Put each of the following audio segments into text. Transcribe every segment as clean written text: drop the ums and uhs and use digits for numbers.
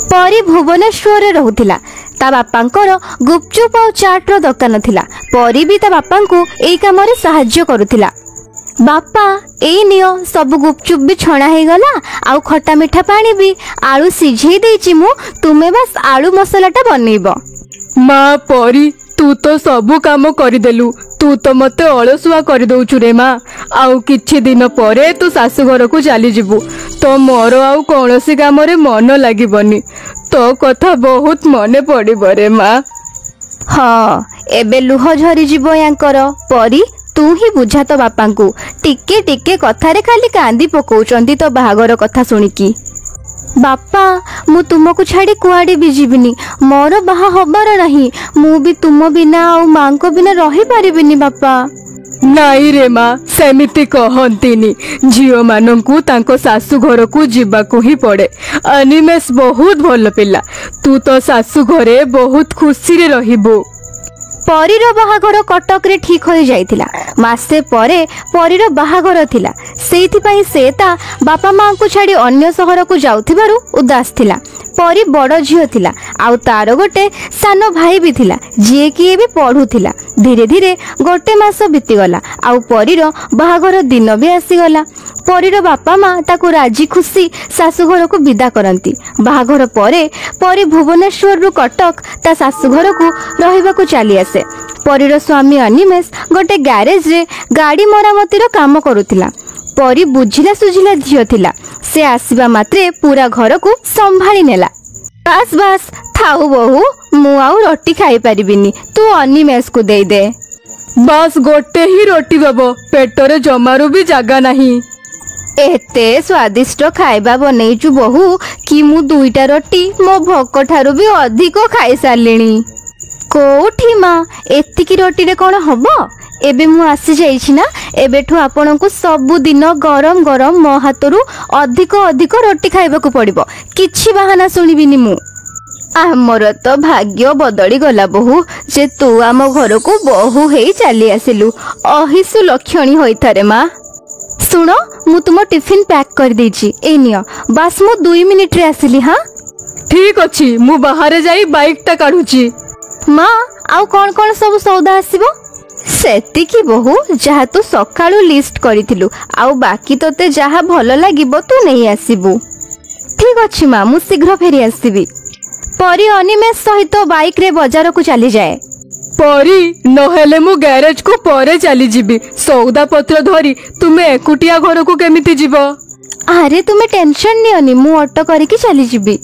परी भुवनेश्वर रहुथिला। ता बापांकर गुपचुप और चाटर दुकान थिला। परी भी ता बापा को एई काम रे सहाय्य करुथिला। बापा एई नियो सब गुपचुप भी छणा हे गला आउ खट्टा मिठा पानी भी आलू सिझेई देइची मु तुमे बस आलू मसलाटा बनैबो। माँ परी तू तो सबू काम करदेलु तू तो मते अलसुआ कर दउछु रे माँ। आउ किछि दिन परे तू सासु घर को चली जिबु तो मोर आउ कोनोसी काम रे मन लागिबनी। तो कथा बहुत मने पड़िबो रे माँ। हाँ एबे लुह झरी जिवो यांकर। परी तू ही बुझा तो बापा को टिके टिके कथारे खाली कांदी पकाउचंती तो बाहागर कथा सुनिकी। बापा मु तुमको छाड़ी कुआडे भी जीविनी मोर बाहा हबार नहीं मु भी तुम बिना आ मां को बिना रही पारिबिनी बापा। नाई रे माँ सेमिति कहंतीनी झियो मानंकु तांको सासु घर को जीवाकू ही पड़े। अनिमेष बहुत भल पिला तू तो सासु घरे बहुत खुशी रे रहिबो। परीर बाहाघर कटक रे ठीक हो जाइथिला। मासे परे परीर बाहाघर थिला सेइथिपई से ता बापा मां को छाड़ी अन्य शहर को जाउथिबारु उदास थिला। परी बड़ झियो थिला आउ तार गोटे सान भाई भी थिला जे कि एबे पढुथिला। धीरे धीरे गोटे मास बीती गला आउ परीर बाहाघर दिन भी आसी गला। परीर बापा मां ताको राजी खुशी सासु घर को विदा करंती। बाहाघर परे परी भुवनेश्वर रु कटक ता सासु घर को रहिबा को चली आसे। परीर स्वामी अनिमेष गोटे गैरेज रे गाड़ी मरामतीर काम करुथिला। परी बुझिला सुझिला झियो थिला से आसीबा मात्रे पूरा घर को संभाली नेला। बास बास थाउ बहु मु आउ रोटी खाई परिबिनी तू अनिमेष को दे दे। बस गोटे ही रोटी दबो पेटरे जमारू भी जागा नहीं। एते स्वादिष्ट खाइबा बनैचु बहु कि मु दुईटा रोटी मो भोक ठारू भी अधिक खाई सारलिनी। कोठी माँ एतिकी रोटी रे कोन हबो एबे मु आसी जाइछि ना एबेठु आपनकु सब दिन गरम गरम मो हातरू अधिक अधिक रोटी खाइबा को पड़िबो किछि बहाना सुनिबिनी मु। आमर तो भाग्य बदली गला बहु जे तू आम घर को बहु हेई चली आसिलु अहिसु लक्षणी होइथारे माँ। सुनो मु तुम टिफिन पैक कर देछि ए नियो बस मु 2 मिनिट रे आसिली। हाँ ठीक अछि मु बाहर जाई बाइक टा काढुछि। माँ आउ कौन कौन सब सौदा आसीबो सेतिकी बहु जहा तू सकाळू लिस्ट करिथिलु आउ बाकी तोते जहा भल लागिबो तू नहीं आसीबू। ठीक अछि माँ मु शीघ्र फेरी आसीबी। परी अनिमेष सहित बाइक रे बाजार को चली जाए। परी नहेले मु गैरेज को परे चली जिबी सौदा पत्र धरी तुमे एकुटिया घर को केमिति जीवो। अरे तुमे टेंशन नियनी मु ऑटो करके चली जिबी।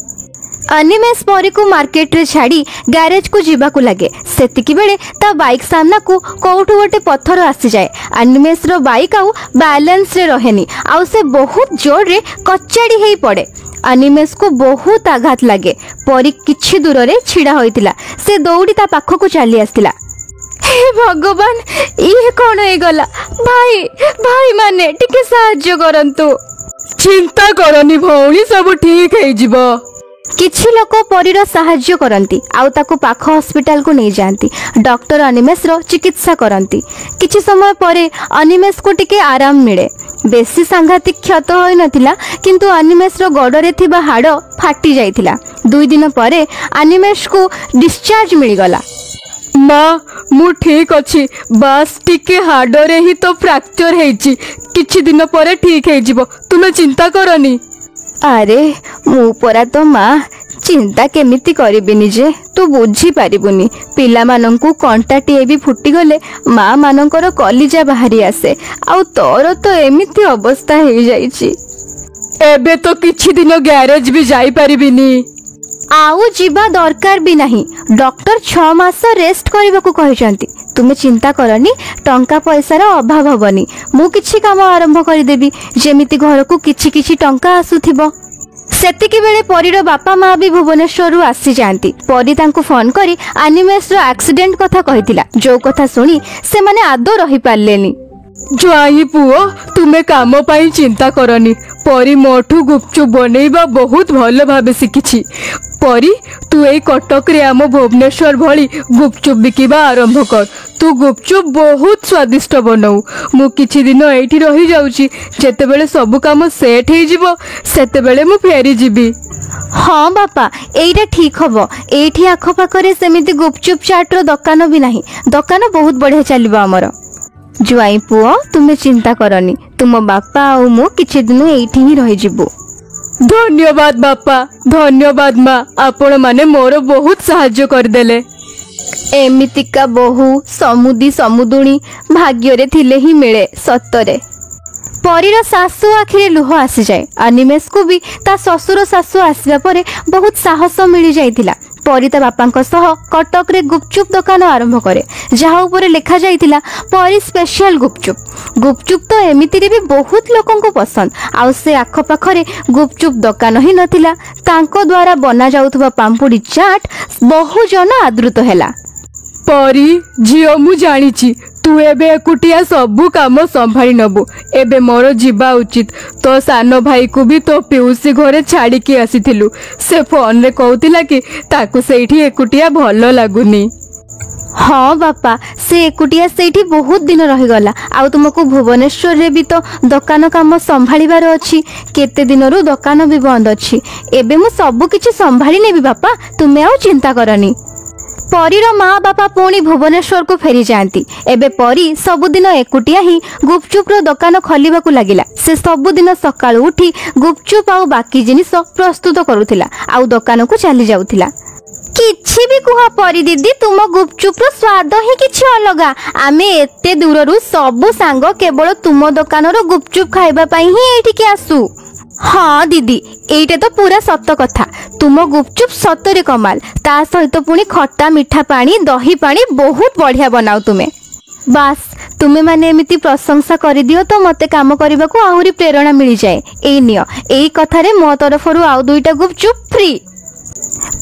अनिमेष परी को मार्केट रे छाड़ी गैरेज को जीवा को लगे। सेतिकी बेले ता बाइक सामना को कोठु गोटे पत्थर आसी जाए। अनिमेष रो बाइक आउ बैलेंस रे रहेनी आउ से बहुत जोर रे कच्चाड़ी हेई पड़े। अनिमेष को बहुत आघात लगे। परी किछि दूर रे छिड़ा होइतिला से दौड़ी ता पाख को चली आस्तिला। हे भगवान ये कौन हो गला भाई भाई माने टिके सहाय्य करंतु। चिंता करनी भौणी सब ठीक है जिवो। किछि लोक परीर सहाय्य करंती आउ ताको पाख हॉस्पिटल को नहीं जाती। डॉक्टर अनिमेष रो चिकित्सा करंती। किछि समय परे अनिमेष को टिके आराम मिले। बेसी सांघातिक क्षत होई नथिला किंतु अनिमेष रो गोडरे थिबा हाड़ फाटी जाइथिला। 2 दिन परे अनिमेष को डिस्चार्ज मिल गला। माँ मु ठीक अछि बस टिके हाडरे ही तो फ्रैक्चर हेछि किछि दिन परे ठीक हे जिवो तुमे चिंता करनी। अरे मु परा तो माँ चिंता केमिति करिबिनी जे तू बुझी पारिबुनी। पिला मानंकु कंटाटीए भी फुटी गले माँ मानंकर कलिजा बाहरी आसे आउ तोर तो एमिति अवस्था हे जाइछि। एबे तो किछि दिन गैरेज भी जाई पारिबिनी आउ जीवा दरकार भी नहीं। डॉक्टर 6 मास रेस्ट करबाकू कहिसंती। तुमे चिंता करनी टंका पैसार अभाव हबनी। मु किछि काम आरंभ कर देबी जेमिति घर को किछि किछि टंका आसुथिबो। सेतिकी बेले परीर बापा माँ भी भुवनेश्वर आसी जाती। परी तांको फोन करी अनिमेष रो एक्सीडेंट कथा कहितिला जो कथा सुनी से माने आदो रही पारलेनी। ज्वाई पुओ तुमे काम पाई चिंता करनी परी मोठू गुपचुप बनैबा बहुत भल भावे शिखिछि। परी तू एई कटक रे आम भुवनेश्वर भली गुपचुप बिकिबा आरंभ कर। तू गुपचुप बहुत स्वादिष्ट बनाऊ। मु किछि दिन एठी रही जाउछि, जेतेबेले सब काम सेट हे जिवो सेतेबेले मु फेरी जिबी। हाँ बापा, एइटा ठीक हबो। एइठी आखपाखरे सेमिति गुपचुप चाट रो दुकान भी नाही। दुकान बहुत बढ़िया चलिबो हमर। जुआई पुओ तुमे चिंता करनी, तुम बापा आ मु किछि दिन एइठी ही रही जिबु। धन्यवाद बापा, धन्यवाद माँ, आपण माने मोर बहुत सहाय्य करदेले। एमितिका बहु समुदी समुदुणी भाग्य रे थिले ही मिले सतरे। परीर सासु आखिरे लुह आसी जाए। अनिमेष को भी ता ससुर सासु आसवा परे बहुत साहस मिली जाइतिला। परी ता बापांक सह कटक रे गुपचुप दुकान आरंभ करे, जहा ऊपर लिखा जाइतिला परी स्पेशल गुपचुप। गुपचुप तो एमिति रे भी बहुत लोकन को पसंद। आउ से आख पाखरे गुपचुप दुकान ही नथिला, तांको द्वारा बना जाउथबा पाम्पुडी चाट बहु जन आदृत हैला। परी झियो मु जानिछि तू एबे एकुटिया सबु काम संभाली नबु। एबे मोर जीवा उचित। तो सानो भाई को भी तो पिउसी घरे छाड़ी के आसीथिलु। से फोन रे कहतिला कि ताकू सेठी एकुटिया भलो लागुनी। हाँ बापा, से एकुटिया सेठी बहुत दिन रही गला। आउ तुमको भुवनेश्वर रे भी तो दुकान काम संभाळिबार अछि। केते दिनरु दुकान भी बंद अछि। एबे मु सब किछि संभाळी नेबी बापा, तुमे आउ चिंता करनी। परीर माँ बापा पुणी भुवनेश्वर को फेरी जाती। एबे परी सबुदिन एकुटिया ही गुपचुप रो दुकान खोलिबाकू लागिला। से सबुदिन सकाळु उठी गुपचुप आउ बाकी जिनिस प्रस्तुत करुथिला, आउ दुकान को चली जाउथिला। किछि भी कुह परी दीदी, तुम गुपचुप रो स्वाद ही किछि अलगा। आमे एते दूररु सबु सांग केवल तुम दुकान रो गुपचुप खाइबा पई ही एठिके आसु। हाँ दीदी, एइटे तो पूरा सत कथा। तुम गुपचुप सतरे कमाल। ता सहित पुणी खट्टा मिठा पानी दही पानी बहुत बढ़िया बनाओ तुमे। बास तुमे माने एमिति प्रशंसा करि दियो तो मते काम करबा को आहुरी प्रेरणा मिली जाए। एई नियो, एई कथारे मो तरफरु आउ दुईटा गुपचुप फ्री।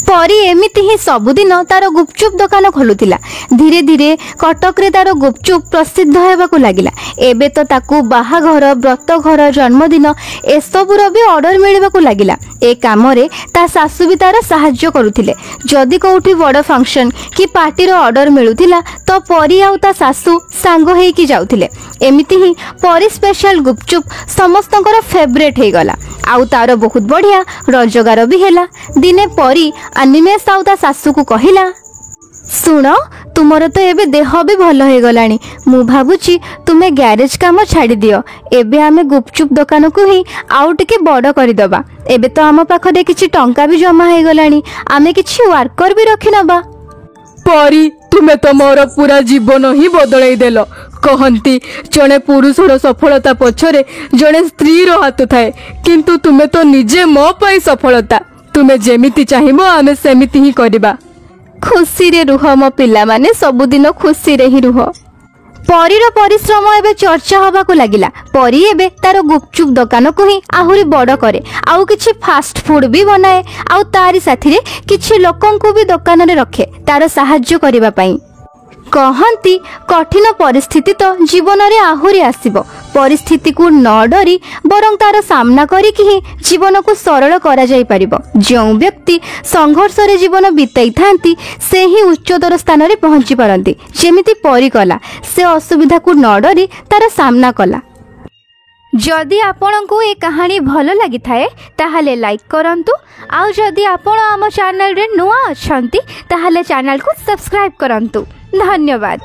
परी एमिति ही सबुदिन तार गुपचुप दुकान खोलुथिला। धीरे धीरे कटक रे तार गुपचुप प्रसिद्ध हेबाकू लागिला। एबे तो ताकू बाहाघर व्रत घर जन्मदिन एसबुर भी ऑर्डर मिलबाकू लागिला। ए काम रे ता सासु भी तार सहाय्य करुथिले। जदि कोउठी बड़ फंक्शन कि पार्टी रो ऑर्डर मिलुथिला तो परी आउ ता सासु सांग हेकी जाउथिले। एमिति ही परी स्पेशल गुपचुप समस्तଙ୍କର फेवरेट हे गला। आउ तार बहुत बढ़िया रोजगार भी हैला। दिने परी अनिमेष आउ ता सासु को कहिला, सुन तुमर तो एबे देह भी भल हो गलानी। मु भाबुची तुमे गैरेज काम छाड़ी दियो। एबे आमे गुपचुप दुकान को ही आउ टिके बड़ करि दबा। एबे तो आम पाखरे किछि टंका भी जमा हे गलानी, आमे किछि वर्कर भी रखि नबा। परी तुमे तो मोर पूरा जीवन ही बदलाई देलो। कहंती जने पुरुषर सफलता पछरे जने स्त्री रो हाथ थाए, किंतु तुमे तो निजे मो पई सफलता। तुमे जेमिति चाहिबो आमे सेमिति ही करबा। खुशी रे रुह मो पिला माने सबुदिन खुशी रे ही रुह। परीर परिश्रम एबे चर्चा हबाकू लागिला। परी एबे तार गुपचुप दुकान को ही आहुरी बड़ करे, आउ किछि फास्ट फूड भी बनाए, आउ तारी साथी रे किछि लोकन को भी दुकान रे रखे तार सहाय्य करिबा पई। कहंती कठिन परिस्थिति तो जीवन रे आहुरी आसीबो। परिस्थिति को न डरी बरं तार सामना करिकि ही जीवन को सरल करा जाई परिबो। जो व्यक्ति संघर्ष रे जीवन बिताई थांती से ही उच्चतर स्थान रे पहुंची पारंती। जेमिति परी कला, से असुविधा को न डरी तार सामना कला। जदि आपनको ये कहानी भल लगी थाए ताहले लाइक करंतु। आउ जदि आपण आम चैनल रे नुआ अछंती ताहले चैनल को सब्सक्राइब करंतु। धन्यवाद।